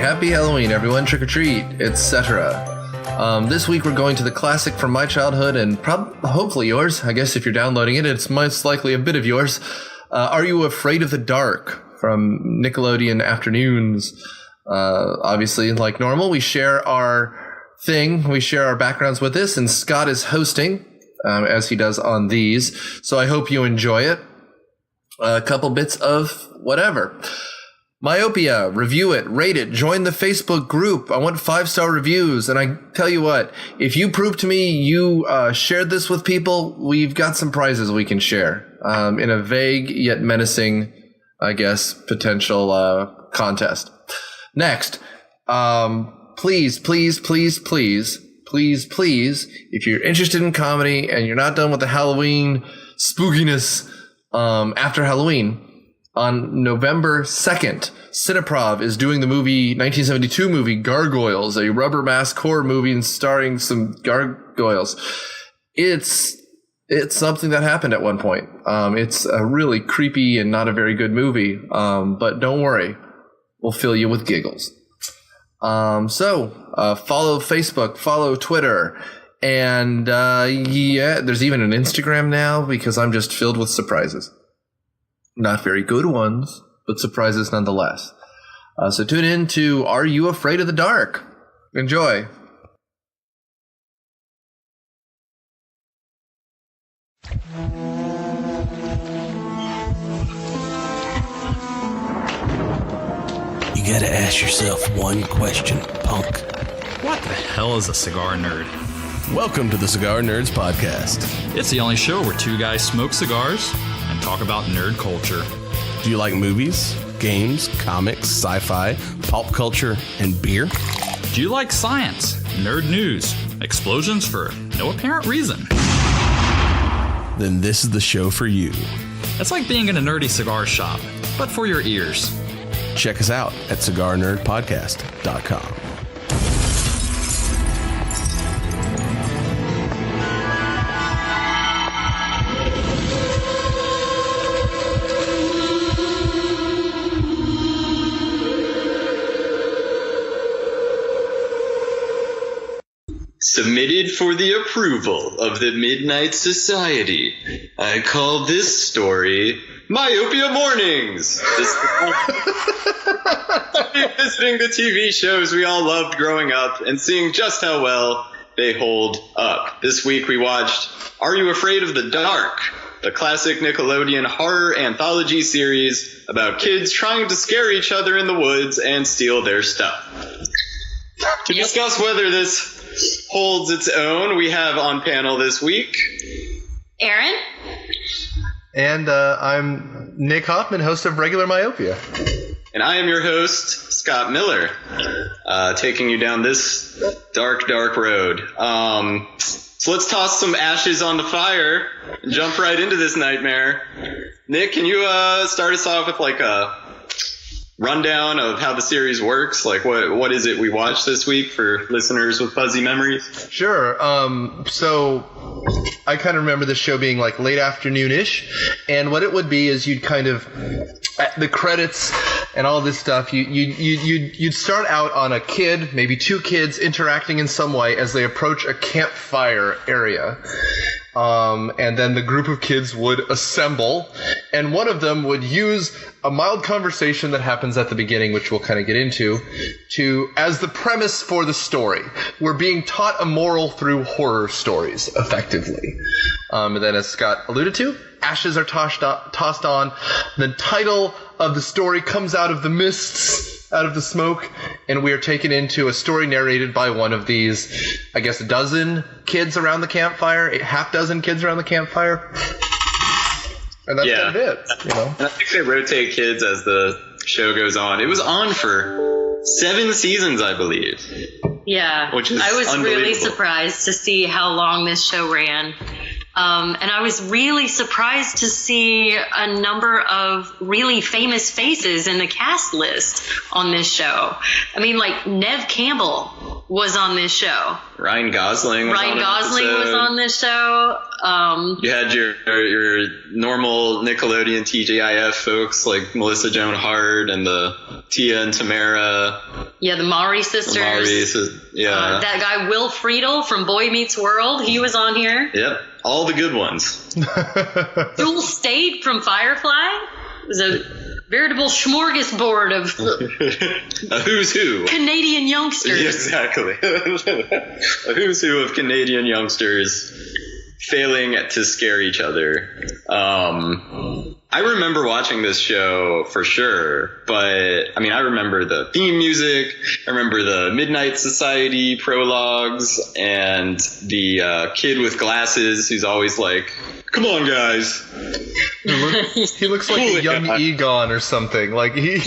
Happy Halloween, everyone. Trick or treat, etc. This week we're going to the classic from my childhood and hopefully yours. I guess if you're downloading it, it's most likely a bit of yours. Are You Afraid of the Dark from Nickelodeon Afternoons. Obviously, like normal, we share our thing. We share our backgrounds with this, and Scott is hosting, as he does on these. So I hope you enjoy it. A couple bits of whatever. Myopia, review it, rate it, join the Facebook group. I want 5-star reviews. And I tell you what, if you prove to me you shared this with people, we've got some prizes we can share in a vague yet menacing, I guess, potential contest. Next, please, if you're interested in comedy and you're not done with the Halloween spookiness after Halloween, on November 2nd, Cineprov is doing the 1972 movie Gargoyles, a rubber mask horror movie and starring some gargoyles. It's something that happened at one point. It's a really creepy and not a very good movie, but don't worry, we'll fill you with giggles. Follow Facebook, follow Twitter, and there's even an Instagram now because I'm just filled with surprises. Not very good ones, but surprises nonetheless. So tune in to Are You Afraid of the Dark? Enjoy. You gotta ask yourself one question, punk. What the hell is a cigar nerd? Welcome to the Cigar Nerds Podcast. It's the only show where two guys smoke cigars and talk about nerd culture. Do you like movies, games, comics, sci-fi, pulp culture, and beer? Do you like science, nerd news, explosions for no apparent reason? Then this is the show for you. It's like being in a nerdy cigar shop, but for your ears. Check us out at cigarnerdpodcast.com. Submitted for the approval of the Midnight Society, I call this story Myopia Mornings. Visiting the TV shows we all loved growing up and seeing just how well they hold up. This week we watched Are You Afraid of the Dark? The classic Nickelodeon horror anthology series about kids trying to scare each other in the woods and steal their stuff. To discuss whether this holds its own, we have on panel this week Erin. And I'm Nick Hoffman, host of Regular Myopia. And I am your host, Scott Miller, taking you down this dark, dark road. So let's toss some ashes on the fire and jump right into this nightmare. Nick, can you start us off with like a rundown of how the series works? Like what is it we watched this week for listeners with fuzzy memories? Sure. So I kind of remember this show being like late afternoon-ish, and what it would be is you'd kind of the credits and all this stuff. You'd start out on a kid, maybe two kids interacting in some way as they approach a campfire area. And then the group of kids would assemble, and one of them would use a mild conversation that happens at the beginning, which we'll kind of get into, as the premise for the story. We're being taught a moral through horror stories, effectively. And then, as Scott alluded to, ashes are tossed on. The title of the story comes out of the mists, out of the smoke, and we are taken into a story narrated by one of these, I guess, a dozen kids around the campfire, a half dozen kids around the campfire. And that's kind of it, you know. And I think they rotate kids as the show goes on. It was on for 7 seasons, I believe. Yeah, which is I was really unbelievable. surprised to see how long this show ran. And I was really surprised to see a number of really famous faces in the cast list on this show. I mean, like Nev Campbell was on this show. Ryan Gosling was on this show. You had your normal Nickelodeon TGIF folks like Melissa Joan Hart and the Tia and Tamara. Yeah, the Maury sisters. That guy Will Friedle from Boy Meets World, he was on here. Yep, all the good ones. Jewel State from Firefly. It was a veritable smorgasbord of a who's who. Canadian youngsters. Exactly. A who's who of Canadian youngsters failing to scare each other. I remember watching this show for sure, but I mean, I remember the theme music, I remember the Midnight Society prologues, and the kid with glasses who's always like, "Come on, guys." He looks like a young Egon or something. Like he's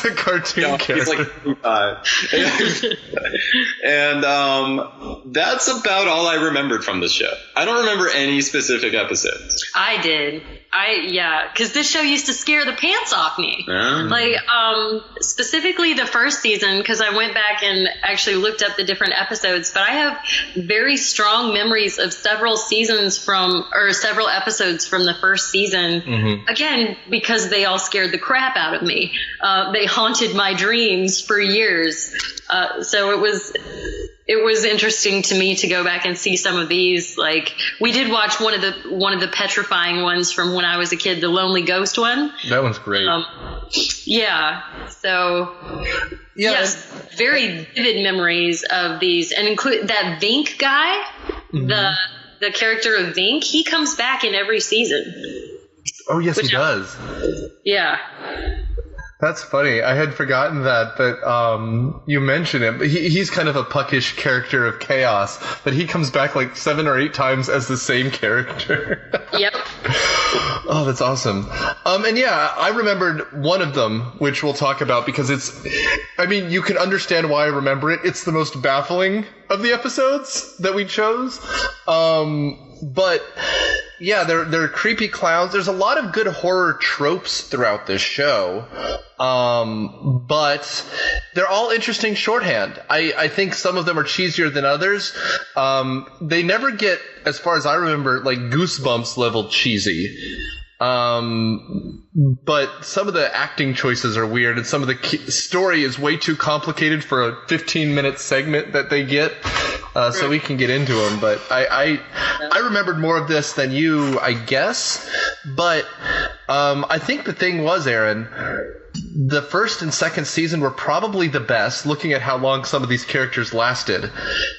a cartoon character. He's like and that's about all I remembered from this show. I don't remember any specific episodes. I did. Because this show used to scare the pants off me. Like, specifically the first season, because I went back and actually looked up the different episodes, but I have very strong memories of several episodes from the first season. Mm-hmm. Again, because they all scared the crap out of me. They haunted my dreams for years. So it was interesting to me to go back and see some of these. Like, we did watch one of the petrifying ones from when I was a kid, the Lonely Ghost one. That one's great. Yes, very vivid memories of these, and include that Vink guy, mm-hmm. the character of Vink. He comes back in every season. Oh yes, he does. Yeah. That's funny. I had forgotten that, but you mentioned him. He's kind of a puckish character of chaos, but he comes back like 7 or 8 times as the same character. Yep. Oh, that's awesome. And yeah, I remembered one of them, which we'll talk about because you can understand why I remember it. It's the most baffling of the episodes that we chose. But yeah, they're creepy clowns. There's a lot of good horror tropes throughout this show. But they're all interesting shorthand. I think some of them are cheesier than others. They never get, as far as I remember, like Goosebumps level cheesy. But some of the acting choices are weird, and some of the story is way too complicated for a 15-minute segment that they get. So we can get into them, but I remembered more of this than you, I guess. But I think the thing was, Erin, the first and second season were probably the best, looking at how long some of these characters lasted.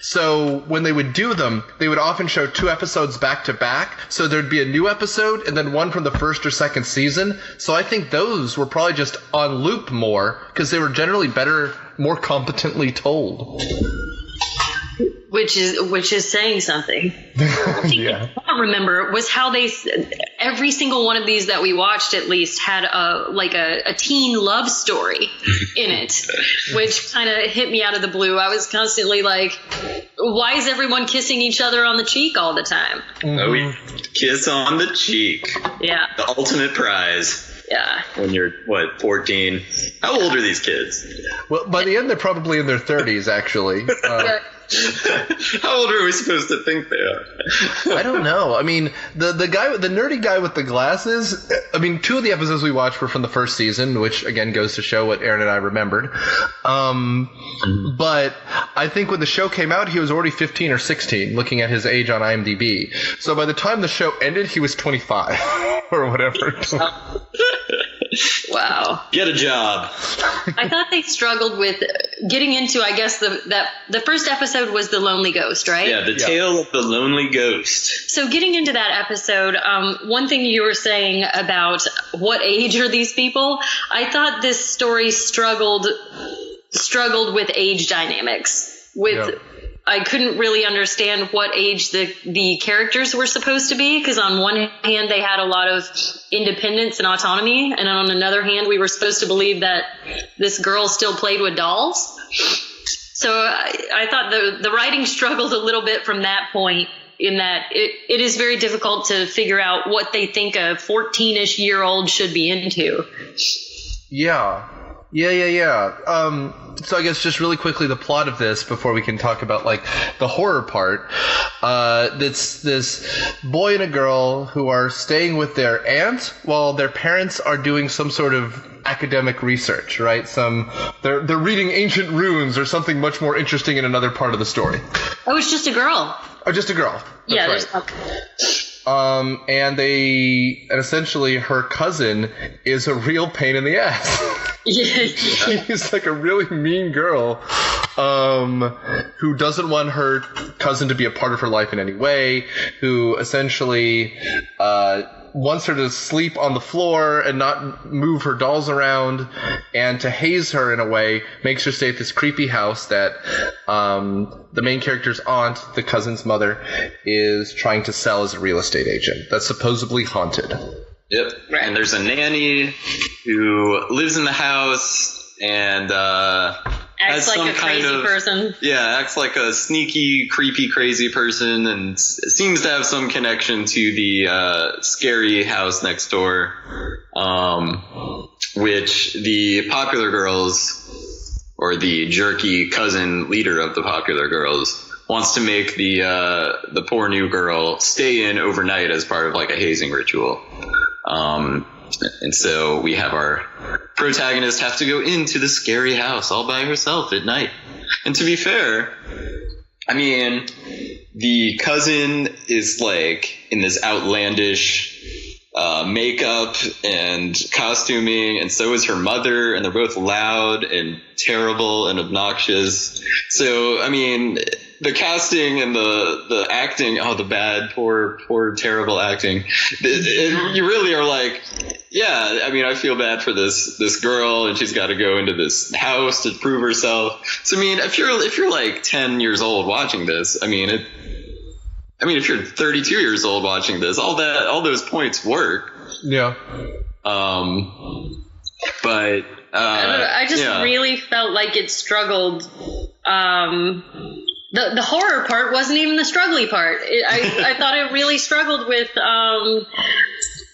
So when they would do them, they would often show 2 episodes back to back. So there'd be a new episode and then one from the first or second season. So I think those were probably just on loop more because they were generally better, more competently told. Which is saying something. I think I remember was how every single one of these that we watched at least had a teen love story in it, which kind of hit me out of the blue. I was constantly like, why is everyone kissing each other on the cheek all the time? Mm-hmm. Oh, we kiss on the cheek. Yeah. The ultimate prize. Yeah. When you're, 14? How old are these kids? Well, by the end, they're probably in their 30s, actually. How old are we supposed to think they are? I don't know. I mean, the nerdy guy with the glasses, 2 of the episodes we watched were from the first season, which, again, goes to show what Erin and I remembered. But I think when the show came out, he was already 15 or 16, looking at his age on IMDb. So by the time the show ended, he was 25 or whatever. Wow. Get a job. I thought they struggled with getting into, I guess, the first episode was The Lonely Ghost, right? Yeah, the tale of the lonely ghost. So getting into that episode, one thing you were saying about what age are these people, I thought this story struggled with age dynamics. I couldn't really understand what age the characters were supposed to be, because on one hand they had a lot of independence and autonomy, and on another hand we were supposed to believe that this girl still played with dolls. So I thought the writing struggled a little bit from that point, in that it is very difficult to figure out what they think a 14-ish year old should be into. Yeah. Yeah. So I guess just really quickly the plot of this before we can talk about like the horror part. It's this boy and a girl who are staying with their aunt while their parents are doing some sort of academic research, right? They're reading ancient runes or something much more interesting in another part of the story. Oh, it's just a girl. Oh, just a girl. That's right. And essentially her cousin is a real pain in the ass. Yeah. She's like a really mean girl who doesn't want her cousin to be a part of her life in any way, who essentially wants her to sleep on the floor and not move her dolls around, and to haze her in a way, makes her stay at this creepy house that the main character's aunt, the cousin's mother, is trying to sell as a real estate agent that's supposedly haunted. Yep. Right. And there's a nanny who lives in the house and acts like a crazy person. Yeah, acts like a sneaky, creepy, crazy person, and seems to have some connection to the scary house next door, which the Popular Girls, or the jerky cousin leader of the Popular Girls, wants to make the poor new girl stay in overnight as part of like a hazing ritual. And so we have our protagonist have to go into the scary house all by herself at night. And to be fair, I mean, the cousin is like in this outlandish makeup and costuming, and so is her mother, and they're both loud and terrible and obnoxious. So, I mean, the casting and the acting, the bad, poor, terrible acting, you really are like, yeah, I mean, I feel bad for this girl, and she's got to go into this house to prove herself. So, I mean, if you're like 10 years old watching this, I mean, if you're 32 years old watching this, all those points work. Yeah. But I just really felt like it struggled. The horror part wasn't even the struggly part. I thought it really struggled with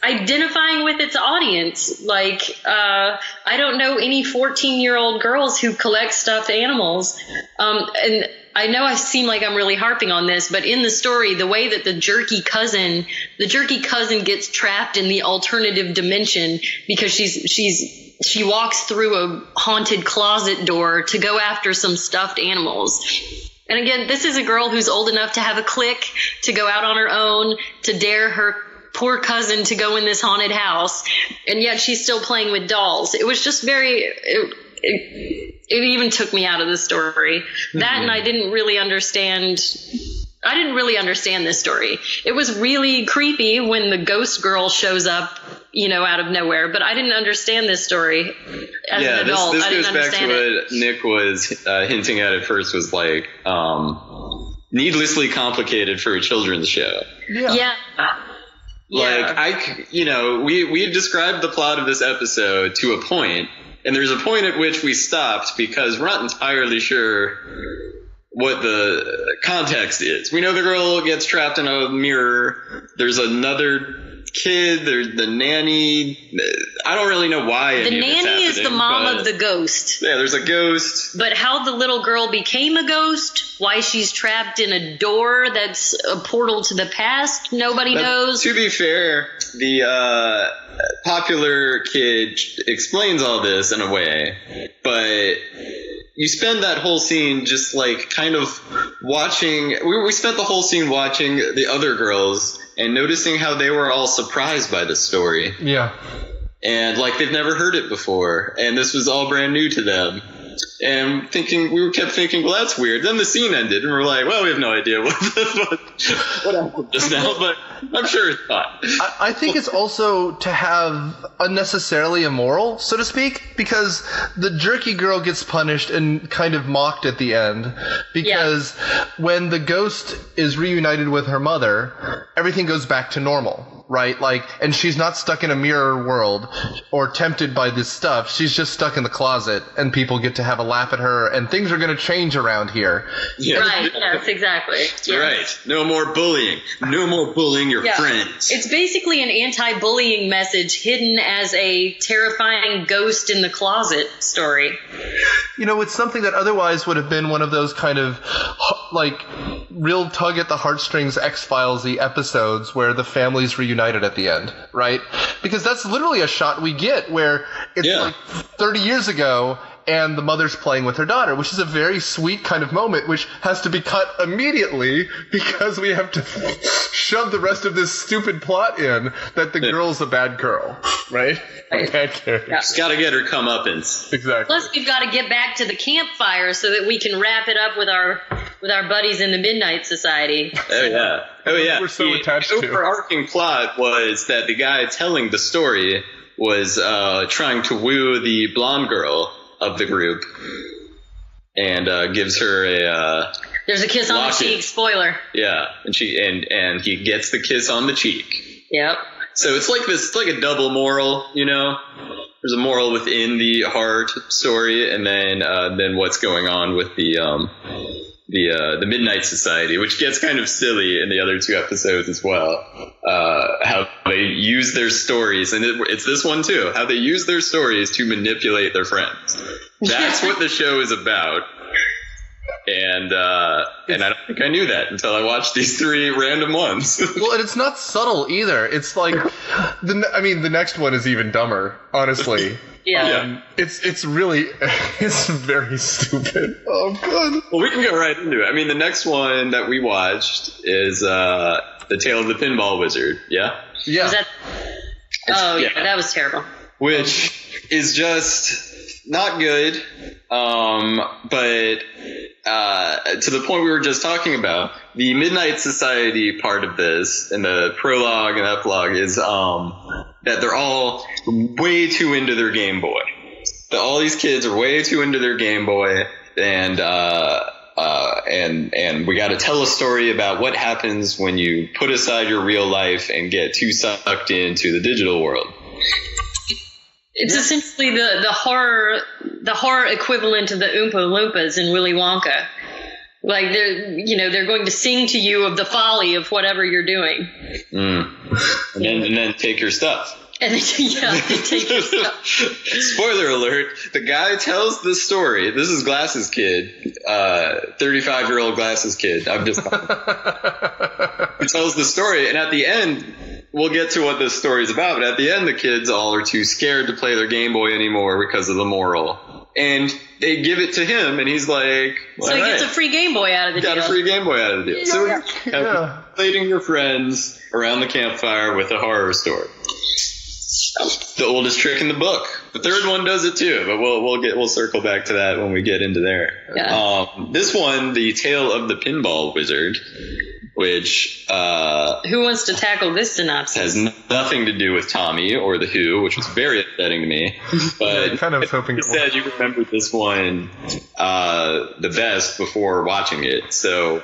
identifying with its audience. Like, I don't know any 14-year-old girls who collect stuffed animals. And I know I seem like I'm really harping on this, but in the story, the way that the jerky cousin gets trapped in the alternative dimension because she walks through a haunted closet door to go after some stuffed animals. And again, this is a girl who's old enough to have a clique, to go out on her own, to dare her poor cousin to go in this haunted house, and yet she's still playing with dolls. It was just it even took me out of the story. Mm-hmm. That, and I didn't really understand this story. It was really creepy when the ghost girl shows up, out of nowhere, but I didn't understand this story as an adult. This I didn't goes back to understand what Nick was hinting at first, was like needlessly complicated for a children's show. Yeah. Like, we had described the plot of this episode to a point, and there's a point at which we stopped because we're not entirely sure what the context is. We know the girl gets trapped in a mirror. There's another kid. There's the nanny. I don't really know why. The nanny is the mom of the ghost. Yeah, there's a ghost. But how the little girl became a ghost, why she's trapped in a door that's a portal to the past, nobody knows. To be fair, the Popular kid explains all this in a way, but you spend that whole scene just like kind of watching. We spent the whole scene watching the other girls and noticing how they were all surprised by this story. Yeah. And like they've never heard it before, and this was all brand new to them. And we kept thinking, well, that's weird. Then the scene ended, and we're like, well, we have no idea what happened just now, but I'm sure it's not. I think it's also to have unnecessarily immoral, so to speak, because the jerky girl gets punished and kind of mocked at the end. Because when the ghost is reunited with her mother, everything goes back to normal. right? Like, and she's not stuck in a mirror world or tempted by this stuff. She's just stuck in the closet, and people get to have a laugh at her, and things are going to change around here. Yeah. Right, yes, exactly. Yes. Right. No more bullying. No more bullying your friends. It's basically an anti-bullying message hidden as a terrifying ghost in the closet story. You know, it's something that otherwise would have been one of those kind of, like, real tug at the heartstrings X-Files-y episodes where the family's reunited at the end, right? Because that's literally a shot we get where it's like 30 years ago and the mother's playing with her daughter, which is a very sweet kind of moment, which has to be cut immediately because we have to shove the rest of this stupid plot in that the girl's a bad girl, right? A bad character. Just gotta get her comeuppance. Exactly. Plus, we've got to get back to the campfire so that we can wrap it up with our buddies in the Midnight Society. Oh yeah. We're so attached to. The overarching plot was that the guy telling the story was trying to woo the blonde girl of the group, and gives her a there's a kiss on the cheek. Spoiler. Yeah, and he gets the kiss on the cheek. Yep. So it's like this. It's like a double moral, you know. There's a moral within the heart story, and then what's going on with the Midnight Society, which gets kind of silly in the other two episodes as well. How they use their stories, and it's this one too, how they use their stories to manipulate their friends. That's what the show is about. And I don't think I knew that until I watched these three random ones. Well, and it's not subtle either. It's like, the next one is even dumber, honestly. Yeah. It's really, it's very stupid. Oh, God. Well, we can go right into it. I mean, the next one that we watched is The Tale of the Pinball Wizard. Yeah? Yeah. Was that? That was terrible. Which is just not good. But to the point we were just talking about, the Midnight Society part of this, and the prologue and epilogue, is that they're all way too into their Game Boy. That all these kids are way too into their Game Boy, and we got to tell a story about what happens when you put aside your real life and get too sucked into the digital world. It's essentially the horror equivalent of the Oompa Loompas in Willy Wonka. Like they're going to sing to you of the folly of whatever you're doing. And then take your stuff. And they take your stuff. Spoiler alert, the guy tells the story. This is Glass's kid, 35-year-old Glass's kid. I'm just he tells the story, and at the end, we'll get to what this story's about, but at the end, the kids all are too scared to play their Game Boy anymore because of the moral. And they give it to him, and he's like, so he gets a free Game Boy out of the deal. Got a free Game Boy out of the deal. So we're plating your friends around the campfire with a horror story. The oldest trick in the book. The third one does it too, but we'll circle back to that when we get into there. Yeah. This one, The Tale of the Pinball Wizard, which who wants to tackle this synopsis? Has nothing to do with Tommy or The Who, which was very upsetting to me. But I kind of was hoping you said you remembered this one the best before watching it. So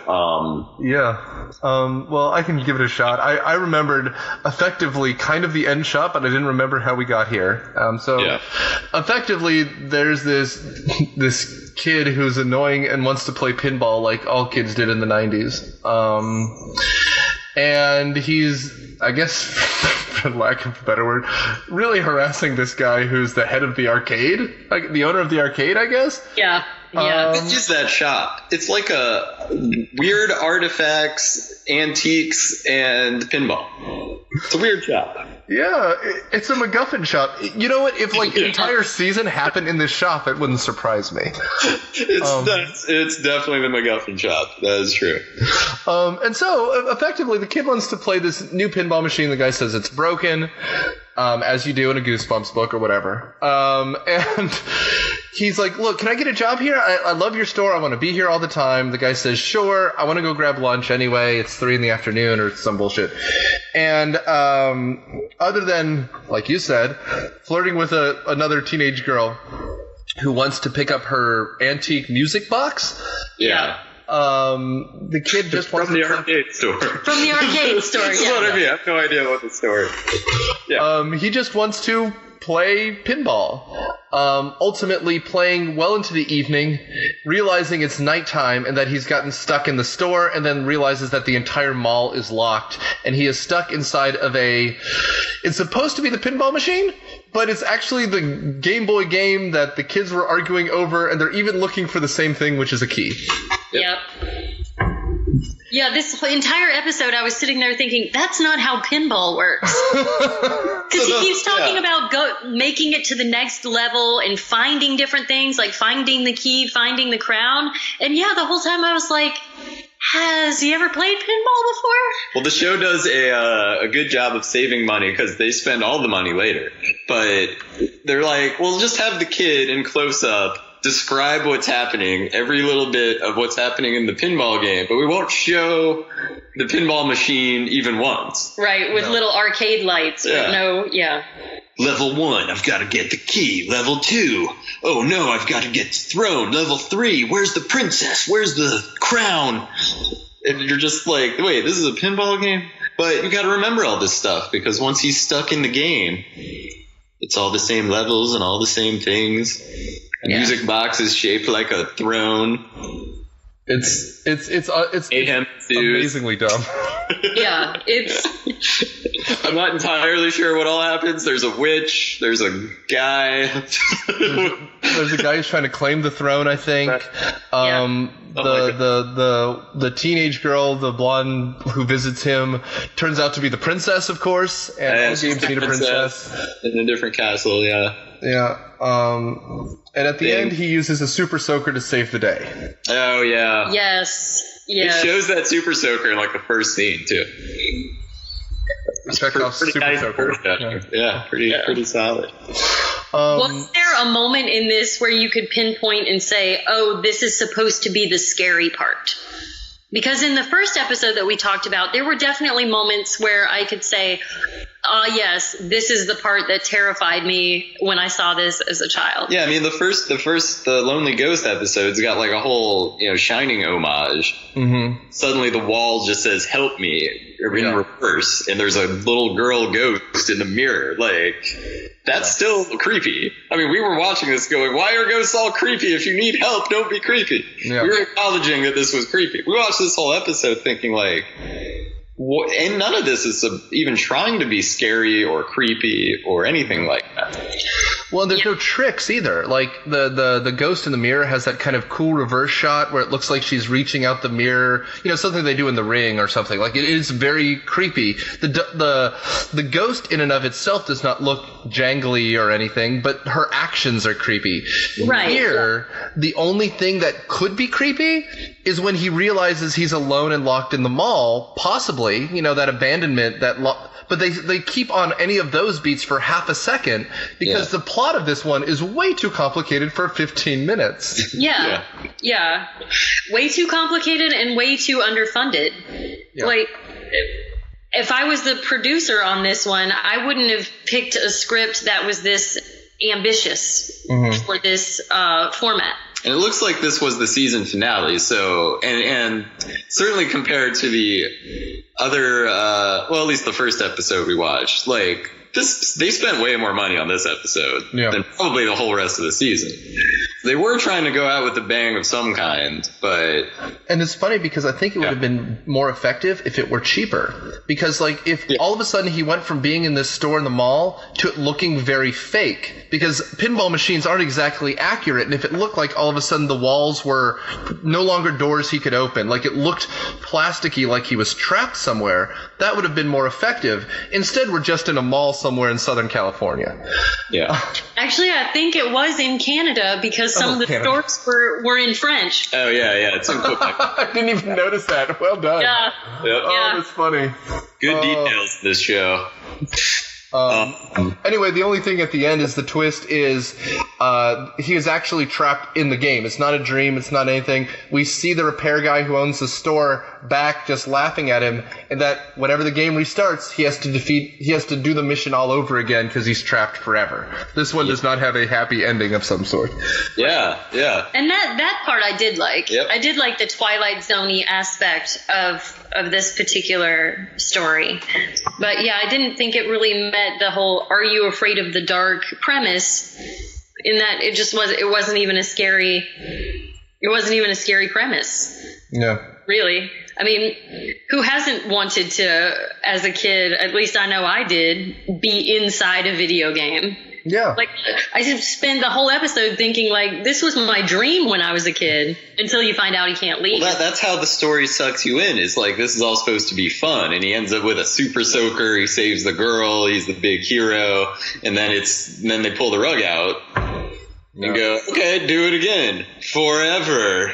well, I can give it a shot. I remembered effectively kind of the end shot, but I didn't remember how we got here. Effectively, there's this kid who's annoying and wants to play pinball like all kids did in the 90s. And he's, I guess, for lack of a better word, really harassing this guy who's the head of the arcade, like the owner of the arcade, I guess. Yeah. It's just that shop. It's like a weird artifacts, antiques, and pinball. It's a weird shop. Yeah, it's a MacGuffin shop. You know what? If an entire season happened in this shop, it wouldn't surprise me. It's definitely the MacGuffin shop. That is true. And so, effectively, the kid wants to play this new pinball machine. The guy says it's broken, as you do in a Goosebumps book or whatever. And he's like, look, can I get a job here? I love your store. I want to be here all the time. The guy says, sure. I want to go grab lunch anyway. It's 3 p.m. or some bullshit. And other than, like you said, flirting with another teenage girl who wants to pick up her antique music box. Yeah. The kid just wants from the arcade store. From the arcade store, That's what I mean. I have no idea what the story is. Yeah. He just wants to play pinball. Ultimately playing well into the evening, realizing it's nighttime and that he's gotten stuck in the store, and then realizes that the entire mall is locked and he is stuck inside of it's supposed to be the pinball machine, but it's actually the Game Boy game that the kids were arguing over, and they're even looking for the same thing, which is a key. Yep. Yeah, this entire episode I was sitting there thinking, that's not how pinball works. Because he keeps talking about making it to the next level and finding different things, like finding the key, finding the crown. And yeah, the whole time I was like, has he ever played pinball before? Well, the show does a good job of saving money because they spend all the money later. But they're like, well, just have the kid in close-up describe what's happening, every little bit of what's happening in the pinball game, but we won't show the pinball machine even once. Right, with little arcade lights. Yeah. Level 1, I've got to get the key. Level 2, oh no, I've got to get the throne. Level 3, where's the princess? Where's the crown? And you're just like, wait, this is a pinball game? But you got to remember all this stuff, because once he's stuck in the game, it's all the same levels and all the same things. The music box is shaped like a throne. It's amazingly dumb. Yeah, it's. I'm not entirely sure what all happens. There's a witch. There's a guy. There's a guy who's trying to claim the throne, I think. The teenage girl, the blonde who visits him, turns out to be the princess, of course. And all games need a princess in a different castle. Yeah. Yeah. And at the end, he uses a super soaker to save the day. Oh yeah. Yes. It shows that super soaker in like the first scene too. Chekhov's super soaker. Pretty solid. Was there a moment in this where you could pinpoint and say, oh, this is supposed to be the scary part? Because in the first episode that we talked about, there were definitely moments where I could say, yes, this is the part that terrified me when I saw this as a child. Yeah, I mean, the Lonely Ghost episode's got like a whole, Shining homage. Mm-hmm. Suddenly the wall just says, help me, in reverse, and there's a little girl ghost in the mirror. Like, that's still creepy. I mean, we were watching this going, why are ghosts all creepy? If you need help, don't be creepy. Yeah. We were acknowledging that this was creepy. We watched this whole episode thinking like, and none of this is even trying to be scary or creepy or anything like that. Well, there's no tricks either. Like the ghost in the mirror has that kind of cool reverse shot where it looks like she's reaching out the mirror. Something they do in The Ring or something. Like it is very creepy. The ghost in and of itself does not look jangly or anything, but her actions are creepy. Right. Here, the only thing that could be creepy is when he realizes he's alone and locked in the mall, possibly, that abandonment, but they keep on any of those beats for half a second because the plot of this one is way too complicated for 15 minutes. Yeah. Way too complicated and way too underfunded. Yeah. Like, if I was the producer on this one, I wouldn't have picked a script that was this ambitious for this format. And it looks like this was the season finale, so and certainly compared to the other, at least the first episode we watched, like they spent way more money on this episode than probably the whole rest of the season. They were trying to go out with a bang of some kind, but... And it's funny because I think it would have been more effective if it were cheaper. Because, like, if all of a sudden he went from being in this store in the mall to it looking very fake. Because pinball machines aren't exactly accurate, and if it looked like all of a sudden the walls were no longer doors he could open, like it looked plasticky, like he was trapped somewhere, that would have been more effective. Instead, we're just in a mall somewhere in Southern California. Yeah. Actually, I think it was in Canada because some of the stores were in French. Oh, yeah. It's in Quebec. I didn't even notice that. Well done. Yeah. Yep. Oh, that's funny. Good details in this show. Anyway, the only thing at the end is the twist is he is actually trapped in the game. It's not a dream. It's not anything. We see the repair guy who owns the store back just laughing at him, and that whenever the game restarts, he has to do the mission all over again because he's trapped forever. This one does not have a happy ending of some sort. Yeah. And that part I did like. Yep. I did like the Twilight Zone-y aspect of this particular story. But yeah, I didn't think it really met the whole "Are you afraid of the dark?" premise. In that it wasn't even a scary premise. Yeah. Really. I mean, who hasn't wanted to, as a kid, at least I know I did, be inside a video game? Yeah. Like, I just spend the whole episode thinking, like, this was my dream when I was a kid, until you find out he can't leave. Well, that's how the story sucks you in. Is like, this is all supposed to be fun, and he ends up with a super soaker. He saves the girl. He's the big hero, and then they pull the rug out. And go, okay, do it again. Forever.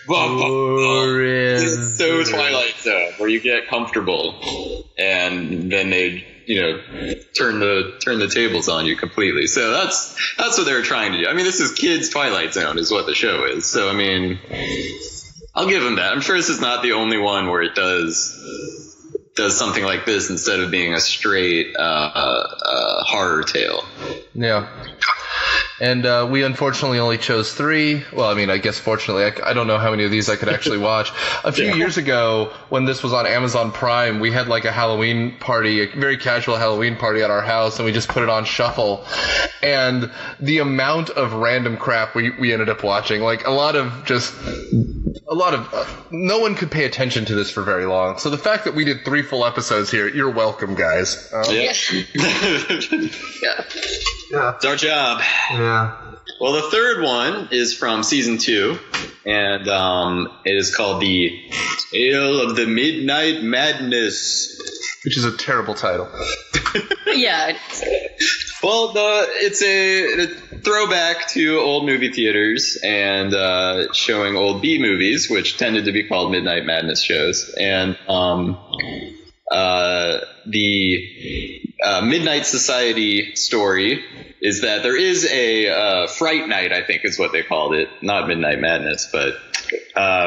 This is so Twilight Zone, where you get comfortable, and then they, turn the tables on you completely. So that's what they were trying to do. I mean, this is kids' Twilight Zone is what the show is. So, I mean, I'll give them that. I'm sure this is not the only one where it does something like this instead of being a straight horror tale. Yeah. And we unfortunately only chose 3. Well, I mean, I guess fortunately, I don't know how many of these I could actually watch. A few years ago, when this was on Amazon Prime, we had like a Halloween party, a very casual Halloween party at our house, and we just put it on shuffle. And the amount of random crap we ended up watching, like no one could pay attention to this for very long. So the fact that we did 3 full episodes here, you're welcome, guys. Yeah. It's our job. Yeah. Well, the third one is from season 2, and it is called The Tale of the Midnight Madness. Which is a terrible title. Yeah. Well, it's a throwback to old movie theaters and showing old B movies, which tended to be called Midnight Madness shows. And the Midnight Society story is that there is a Fright Night, I think is what they called it. Not Midnight Madness, but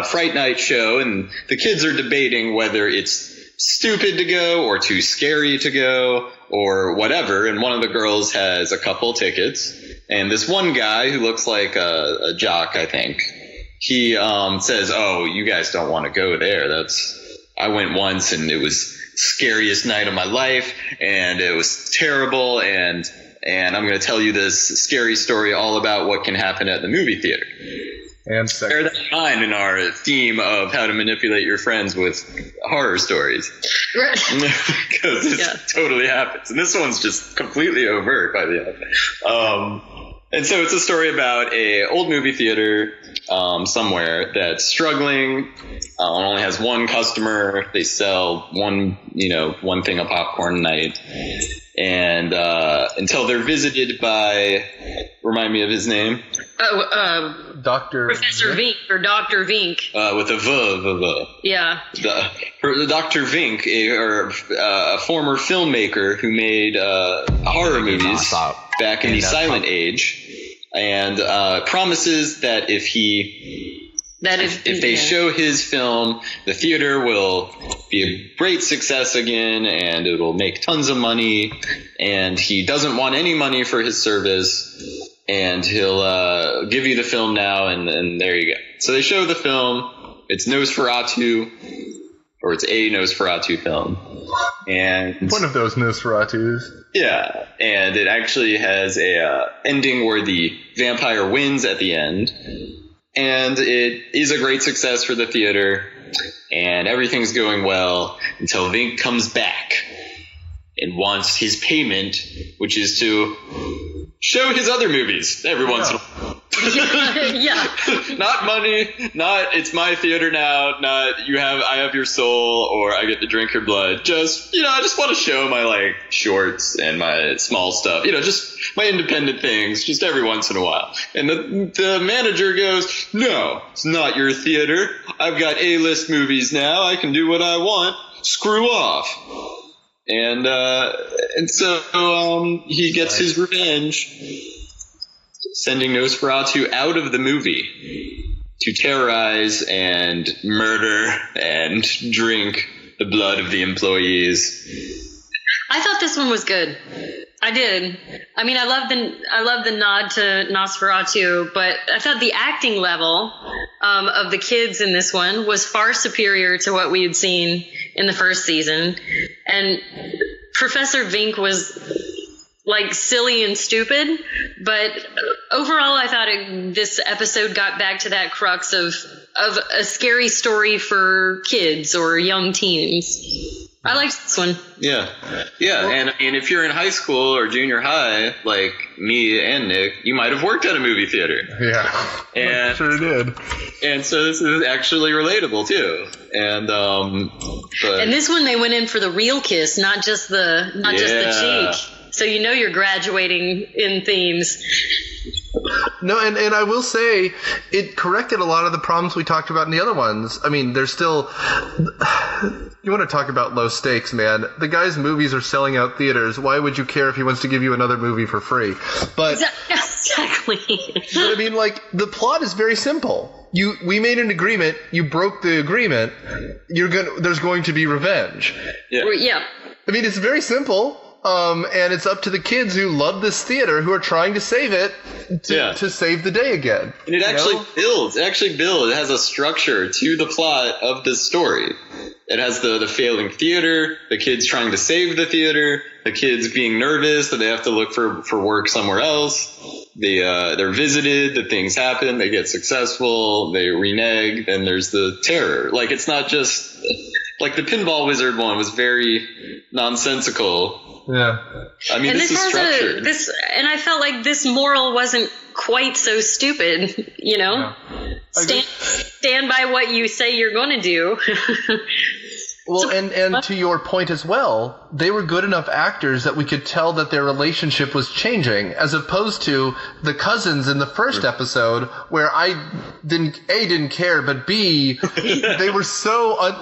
Fright Night show. And the kids are debating whether it's stupid to go or too scary to go or whatever. And one of the girls has a couple tickets. And this one guy who looks like a jock, I think, he says, "Oh, you guys don't want to go there. I went once and it was scariest night of my life and it was terrible and I'm going to tell you this scary story all about what can happen at the movie theater." And bear that in mind in our theme of how to manipulate your friends with horror stories. Because it totally happens. And this one's just completely overt by the end. And so it's a story about a old movie theater somewhere that's struggling. Only has one customer. They sell one thing of popcorn a night. And until they're visited by, remind me of his name. Dr. Professor Vink or Dr. Vink. With a V. Yeah. Dr. Vink, a former filmmaker who made horror movies back in the Silent Age, and promises that if they show his film, the theater will be a great success again, and it will make tons of money. And he doesn't want any money for his service, and he'll give you the film now, and there you go. So they show the film. It's Nosferatu, or it's a Nosferatu film, and one of those Nosferatus. Yeah, and it actually has a ending where the vampire wins at the end. And it is a great success for the theater, and everything's going well until Vink comes back and wants his payment, which is to show his other movies every once in a while. Yeah. Not money, not it's my theater now, not I have your soul, or I get to drink your blood. Just, I just want to show my shorts and my small stuff, just my independent things, just every once in a while. And the manager goes, "No, it's not your theater. I've got A-list movies now. I can do what I want. Screw off." And so he gets his revenge. sending Nosferatu out of the movie to terrorize and murder and drink the blood of the employees. I thought this one was good. I did. I mean, I love the nod to Nosferatu, but I thought the acting level of the kids in this one was far superior to what we had seen in the first season. And Professor Vink was like silly and stupid, but overall I thought this episode got back to that crux of a scary story for kids or young teens. I liked this one. Yeah. And if you're in high school or junior high, like me and Nick, you might have worked at a movie theater. Yeah, and I sure did. And so this is actually relatable too. And and this one they went in for the real kiss, not just the cheek. So you know you're graduating in themes. No, and I will say it corrected a lot of the problems we talked about in the other ones. I mean, there's still... You want to talk about low stakes, man. The guy's movies are selling out theaters. Why would you care if he wants to give you another movie for free? But exactly. But I mean, like, the plot is very simple. We made an agreement. You broke the agreement. There's going to be revenge. Yeah. I mean, it's very simple. And it's up to the kids who love this theater, who are trying to save it, to save the day again. And it actually builds. It has a structure to the plot of this story. It has the failing theater, the kids trying to save the theater, the kids being nervous that they have to look for work somewhere else. They're visited, the things happen, they get successful, they renege, and there's the terror. Like, it's not just... Like, the Pinball Wizard one was very nonsensical. Yeah. I mean, this is structured. And I felt like this moral wasn't quite so stupid, you know? Yeah. Stand by what you say you're going to do. Well, and to your point as well, they were good enough actors that we could tell that their relationship was changing, as opposed to the cousins in the first episode, where I didn't care, but B, they were so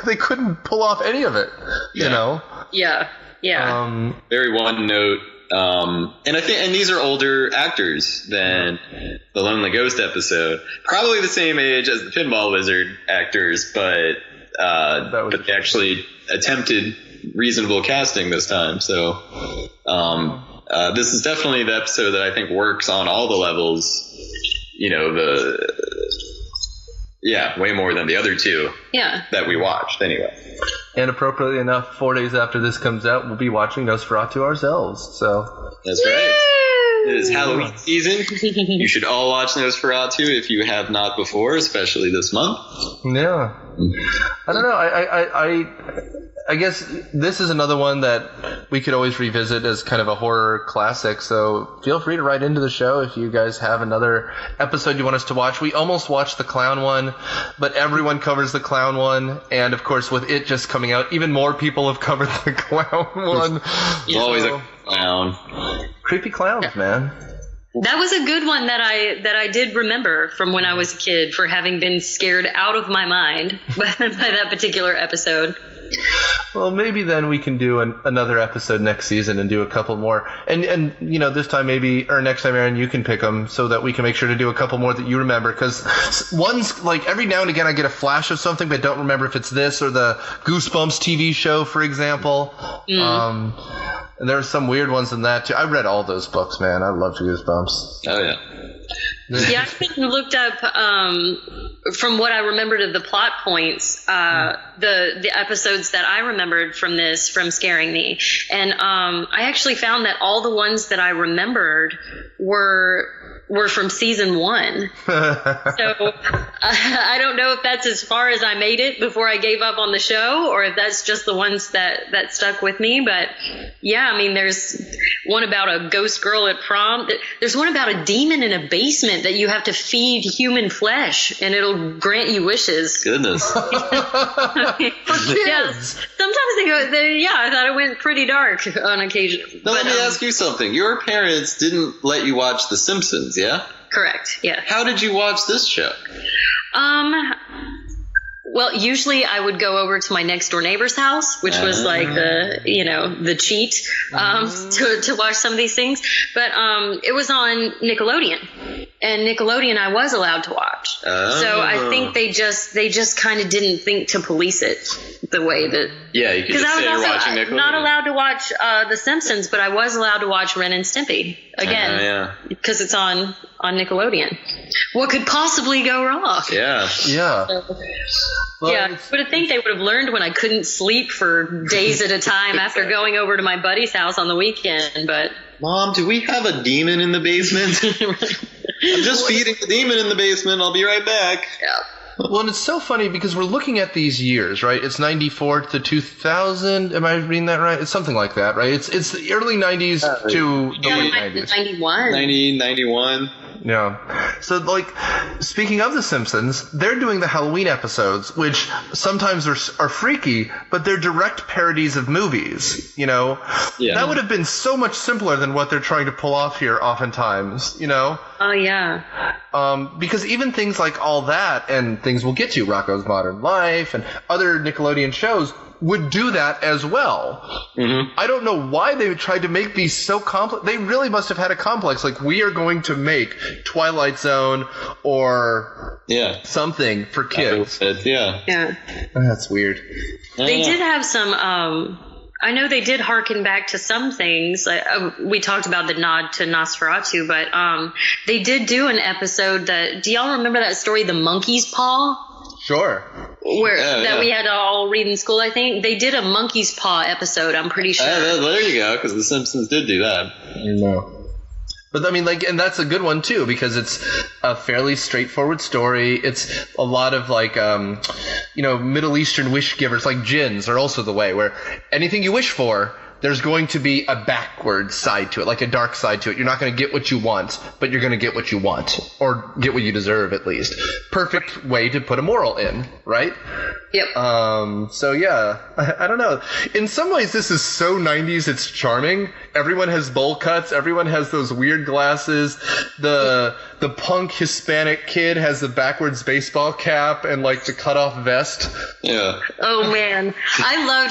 they couldn't pull off any of it, you know? Yeah. Yeah. Very one note. And I think, and these are older actors than the Lonely Ghost episode. Probably the same age as the Pinball Wizard actors, but they actually attempted reasonable casting this time. So, this is definitely the episode that I think works on all the levels. You know, way more than the other two that we watched anyway. And appropriately enough, 4 days after this comes out, we'll be watching Nosferatu ourselves. So that's right. It is Halloween season. You should all watch Nosferatu if you have not before, especially this month. Yeah. I don't know. I guess this is another one that we could always revisit as kind of a horror classic, so feel free to write into the show if you guys have another episode you want us to watch. We almost watched the clown one, but everyone covers the clown one, and of course with it just coming out, even more people have covered the clown one. There's always a clown. Creepy clowns, man. That was a good one that I did remember from when I was a kid, for having been scared out of my mind by that particular episode. Well, maybe then we can do another episode next season and do a couple more. And you know, this time or next time, Erin, you can pick them so that we can make sure to do a couple more that you remember. Because one's like every now and again I get a flash of something, but don't remember if it's this or the Goosebumps TV show, for example. And there are some weird ones in that too. I read all those books, man. I loved Goosebumps. Oh yeah. Yeah, I looked up from what I remembered of the plot points, the episodes that I remembered from Scaring Me, and I actually found that all the ones that I remembered were from season 1. So I don't know if that's as far as I made it before I gave up on the show, or if that's just the ones that stuck with me. But yeah, I mean, there's one about a ghost girl at prom. There's one about a demon in a basement that you have to feed human flesh and it'll grant you wishes. Goodness. Yeah, sometimes they go, I thought it went pretty dark on occasion. Now let me ask you something. Your parents didn't let you watch The Simpsons, yeah? Correct, yeah. How did you watch this show? Well, usually I would go over to my next door neighbor's house, which was like the cheat to watch some of these things. But it was on Nickelodeon, and Nickelodeon I was allowed to watch. So I think they just kind of didn't think to police it the way that. Yeah, you could just say you're watching Nickelodeon. Not allowed to watch The Simpsons, but I was allowed to watch Ren and Stimpy again because it's on Nickelodeon. What could possibly go wrong? Yeah. Well, I would think they would have learned when I couldn't sleep for days at a time after going over to my buddy's house on the weekend. But Mom, do we have a demon in the basement? I'm just feeding the demon in the basement. I'll be right back. Yeah. Well, and it's so funny because we're looking at these years, right? It's 94 to 2000. Am I reading that right? It's something like that, right? It's the early 90s to the late 90s. 91. 91. Yeah. So, like, speaking of The Simpsons, they're doing the Halloween episodes, which sometimes are freaky, but they're direct parodies of movies, you know? Yeah. That would have been so much simpler than what they're trying to pull off here oftentimes, you know? Oh, yeah. Because even things like All That and things we'll get to, Rocko's Modern Life and other Nickelodeon shows, would do that as well. Mm-hmm. I don't know why they tried to make these so complex. They really must have had a complex. Like, we are going to make Twilight Zone or something for kids. Yeah. That's weird. They did have some... I know they did harken back to some things. We talked about the nod to Nosferatu, but they did do an episode that... Do y'all remember that story, The Monkey's Paw? Sure. We had to all read in school, I think. They did a Monkey's Paw episode, I'm pretty sure. There you go, because The Simpsons did do that. No. But, I mean, like, and that's a good one, too, because it's a fairly straightforward story. It's a lot of, like, Middle Eastern wish givers, like jinns are also the way, where anything you wish for, there's going to be a backward side to it, like a dark side to it. You're not going to get what you want, but you're going to get what you want, or get what you deserve, at least. Perfect way to put a moral in, right? Yep. So, yeah, I don't know. In some ways, this is so 90s, it's charming. Everyone has bowl cuts. Everyone has those weird glasses. The punk Hispanic kid has the backwards baseball cap and, like, the cut-off vest. Yeah. Oh, man. I loved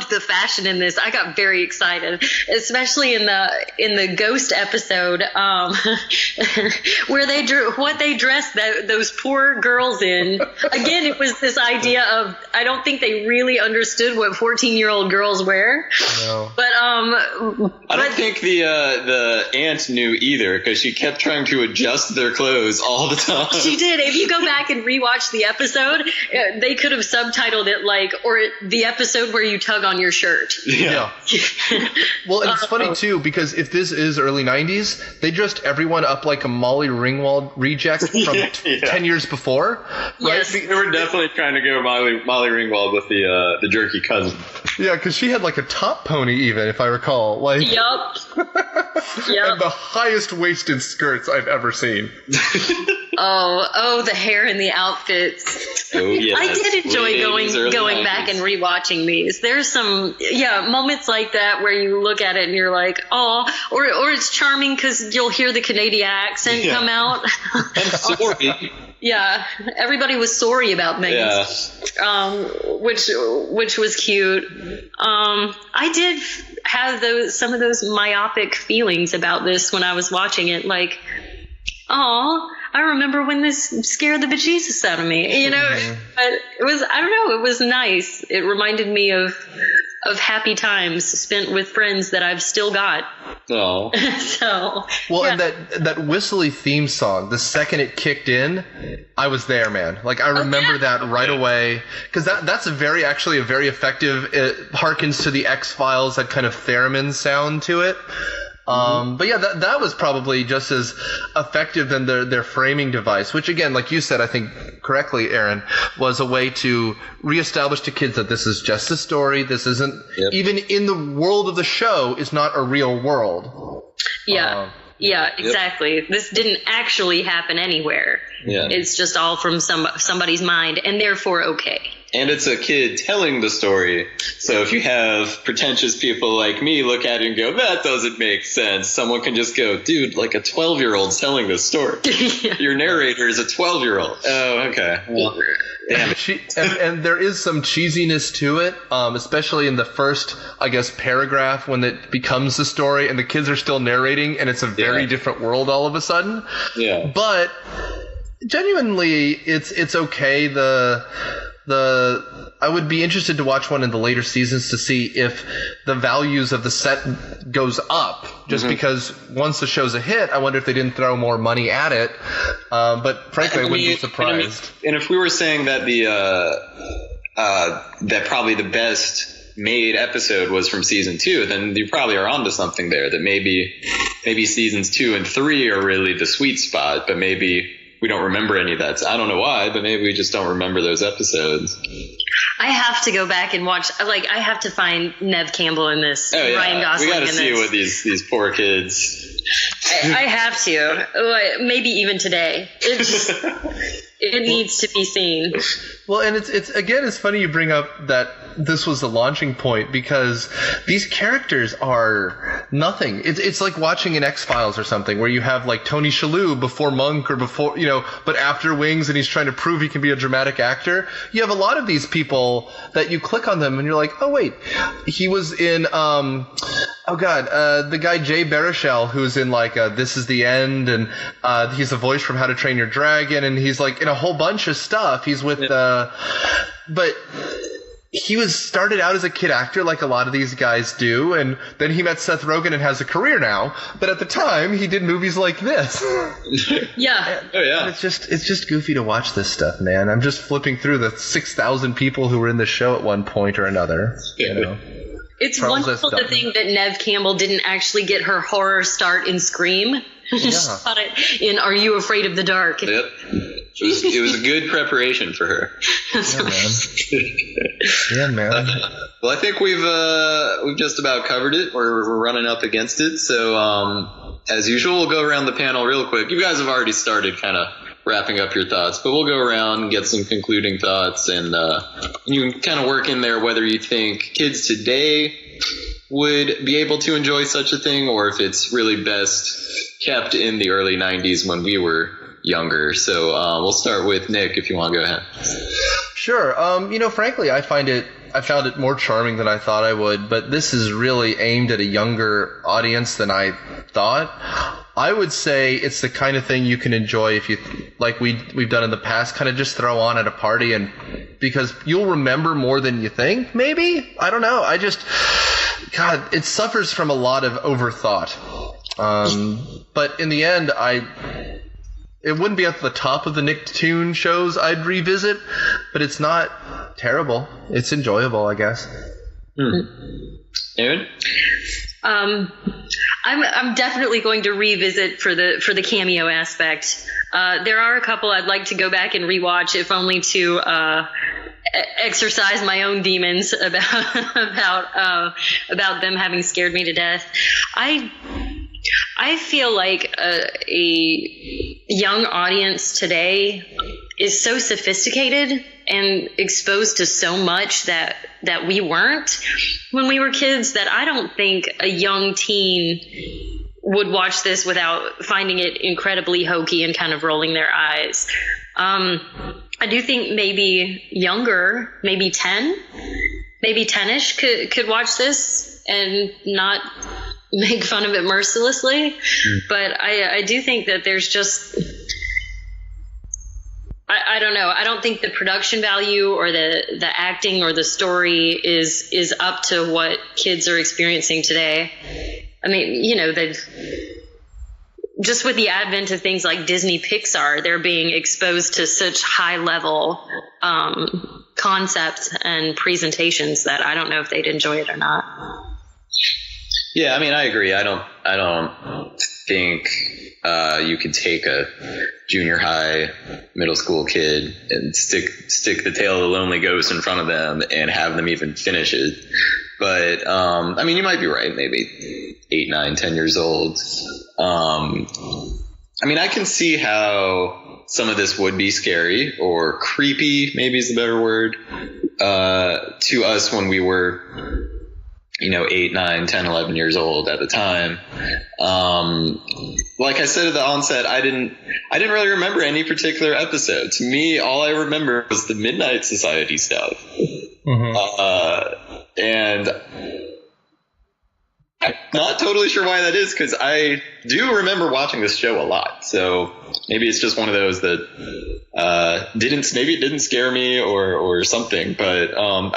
the fashion in this. I got very excited, especially in the ghost episode, where they dressed those poor girls in. Again, it was this idea of, I don't think they really understood what 14-year-old girls wear. No. But I don't think the aunt knew either, because she kept trying to adjust their clothes all the time. She did. If you go back and rewatch the episode, they could have subtitled it like, or the episode where you tug on your shirt. Yeah. Well, and it's funny too, because if this is early 90s, they dressed everyone up like a Molly Ringwald reject from 10 years before. Right? Yes. They were definitely trying to go Molly Ringwald with the jerky cousin. Yeah, because she had like a top pony even, if I recall. Like, Yup. And the highest waisted skirts I've ever seen. Oh, the hair and the outfits. Oh, yes. I did enjoy going back and rewatching these. There's some moments like that where you look at it and you're like, oh, or it's charming because you'll hear the Canadian accent come out. And sorry. Yeah, everybody was sorry about things, which was cute. I did have some of those myopic feelings about this when I was watching it, like, oh, I remember when this scared the bejesus out of me, you know. But it was, I don't know, it was nice. It reminded me of happy times spent with friends that I've still got. Oh. And that whistly theme song, the second it kicked in, I was there, man. Like, I remember that right away, because that's a very effective. It harkens to the X-Files, that kind of theremin sound to it. But yeah, that was probably just as effective than their framing device, which again, like you said, I think correctly, Erin, was a way to reestablish to kids that this is just a story. This isn't, even in the world of the show, is not a real world. Yeah. Yeah, exactly. Yep. This didn't actually happen anywhere. Yeah. It's just all from somebody's mind, and therefore okay. And it's a kid telling the story. So if you have pretentious people like me look at it and go, that doesn't make sense, someone can just go, dude, like a 12-year-old's telling this story. Your narrator is a 12-year-old. Oh, okay. Well, damn it. And there is some cheesiness to it, especially in the first, I guess, paragraph when it becomes the story and the kids are still narrating and it's a very different world all of a sudden. Yeah. But genuinely, it's okay. I would be interested to watch one in the later seasons to see if the values of the set goes up. Just because once the show's a hit, I wonder if they didn't throw more money at it. But frankly, I wouldn't be surprised. And if we were saying that that probably the best made episode was from season 2, then you probably are onto something there. That maybe seasons 2 and 3 are really the sweet spot, but maybe we don't remember any of that. I don't know why, but maybe we just don't remember those episodes. I have to go back and watch. Like, I have to find Nev Campbell in this. Oh, yeah. Ryan Gosling. We got to see what these poor kids. I have to. Maybe even today. It needs to be seen. Well, and it's funny you bring up that this was the launching point, because these characters are nothing. It's like watching an X-Files or something where you have like Tony Shalhoub before Monk or before, but after Wings, and he's trying to prove he can be a dramatic actor. You have a lot of these people that you click on them and you're like, oh wait, he was in the guy Jay Baruchel, who's in like This Is the End, and he's the voice from How to Train Your Dragon, and he's like in a whole bunch of stuff. He's with but he started out as a kid actor like a lot of these guys do, and then he met Seth Rogen and has a career now. But at the time, he did movies like this. Yeah. Oh yeah. And it's just goofy to watch this stuff, man. I'm just flipping through the 6,000 people who were in the show at one point or another. It's wonderful to think that Nev Campbell didn't actually get her horror start in Scream. She got it in Are You Afraid of the Dark? Yep. It was a good preparation for her. Yeah, man. Well, I think we've just about covered it. We're running up against it. So as usual, we'll go around the panel real quick. You guys have already started kind of wrapping up your thoughts, but we'll go around and get some concluding thoughts, and you can kind of work in there whether you think kids today would be able to enjoy such a thing, or if it's really best kept in the early 90s when we were younger. So we'll start with Nick, if you want to go ahead. Sure. Frankly, I found it more charming than I thought I would, but this is really aimed at a younger audience than I thought. I would say it's the kind of thing you can enjoy if you, like we've done in the past, kind of just throw on at a party, and because you'll remember more than you think, maybe? I don't know. God, it suffers from a lot of overthought. But in the end, it wouldn't be at the top of the Nicktoon shows I'd revisit, but it's not terrible. It's enjoyable, I guess. Erin? I'm definitely going to revisit for the cameo aspect. There are a couple I'd like to go back and rewatch, if only to exercise my own demons about them having scared me to death. I feel like a young audience today is so sophisticated and exposed to so much that we weren't when we were kids, that I don't think a young teen would watch this without finding it incredibly hokey and kind of rolling their eyes. I do think maybe younger, maybe 10-ish could watch this and not make fun of it mercilessly. But I do think that there's just, I don't know. I don't think the production value or the acting or the story is up to what kids are experiencing today. I mean, just with the advent of things like Disney Pixar, they're being exposed to such high level concepts and presentations that I don't know if they'd enjoy it or not. Yeah, I mean, I agree. I don't think you could take a junior high, middle school kid and stick the Tale of the Lonely Ghost in front of them and have them even finish it. But I mean, you might be right. Maybe 8, 9, 10 years old. I mean, I can see how some of this would be scary or creepy, maybe is the better word, to us when we were, 8, 9, 10, 11 years old at the time. Like I said at the onset, I didn't really remember any particular episode. To me, all I remember was the Midnight Society stuff. Mm-hmm. And I'm not totally sure why that is, because I do remember watching this show a lot. So maybe it's just one of those that didn't scare me or something. But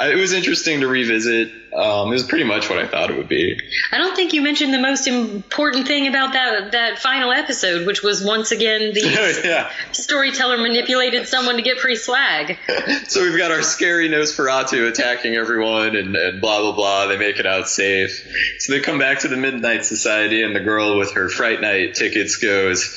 it was interesting to revisit. It was pretty much what I thought it would be. I don't think you mentioned the most important thing about that final episode, which was once again the storyteller manipulated someone to get free swag. So we've got our scary Nosferatu attacking everyone and blah, blah, blah. They make it out safe. So they come back to the Midnight Society, and the girl with her Fright Night tickets goes,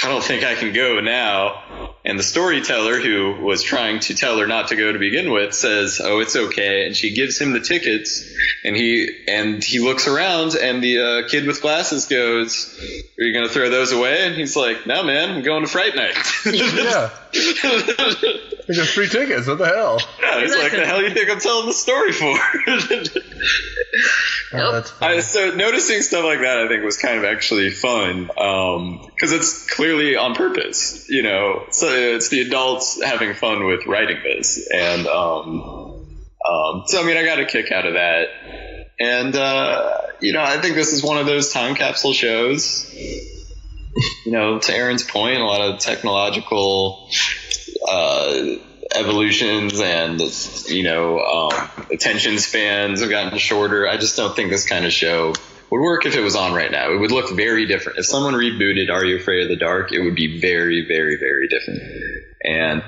I don't think I can go now. And the storyteller, who was trying to tell her not to go to begin with, says, oh, it's okay. And she gives him the tickets, and he looks around, and the kid with glasses goes, are you going to throw those away? And he's like, no, man, I'm going to Fright Night. Yeah. They got free tickets. What the hell? Yeah, he's like, the hell you think I'm telling the story for? Oh, that's funny. So noticing stuff like that, I think, was kind of actually fun, because it's clearly on purpose, So it's the adults having fun with writing this, and so I got a kick out of that, and I think this is one of those time capsule shows. To Erin's point, a lot of technological evolutions and attention spans have gotten shorter. I just don't think this kind of show would work if it was on right now. It would look very different. If someone rebooted Are You Afraid of the Dark, it would be very, very, very different. And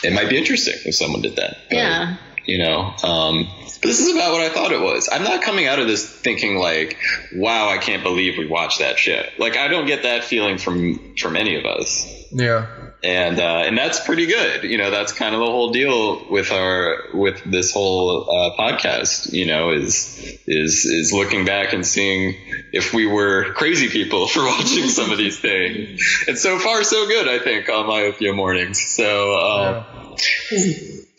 it might be interesting if someone did that. But, yeah. But this is about what I thought it was. I'm not coming out of this thinking like, wow, I can't believe we watched that shit. Like, I don't get that feeling from any of us. Yeah. And that's pretty good. That's kind of the whole deal with this whole podcast, is looking back and seeing if we were crazy people for watching some of these things. And so far, so good, I think, on Myopia mornings. So,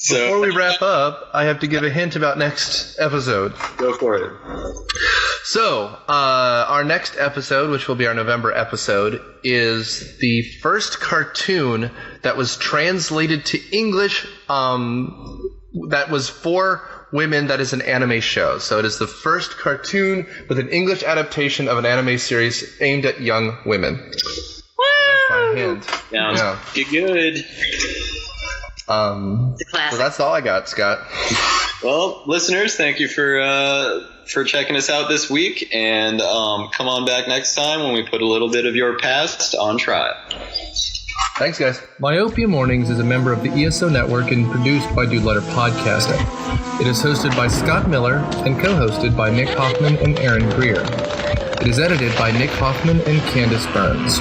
before we wrap up, I have to give a hint about next episode. Go for it. So, our next episode, which will be our November episode, is the first cartoon that was translated to English that was for women that is an anime show. So it is the first cartoon with an English adaptation of an anime series aimed at young women. Woo! That's my hint. Sounds good. So that's all I got, Scott. Well, listeners, thank you for checking us out this week, and come on back next time when we put a little bit of your past on trial. Thanks, guys. Myopia Mornings is a member of the ESO Network and produced by Dude Letter Podcasting. It is hosted by Scott Miller and co-hosted by Nick Hoffman and Erin Greer. It is edited by Nick Hoffman and Candace Burns.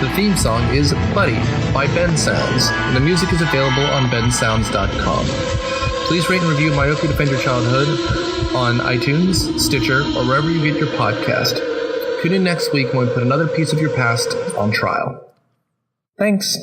The theme song is Buddy by Ben Sounds, and the music is available on bensounds.com. Please rate and review Myopia Defend Your Childhood on iTunes, Stitcher, or wherever you get your podcast. Tune in next week when we put another piece of your past on trial. Thanks.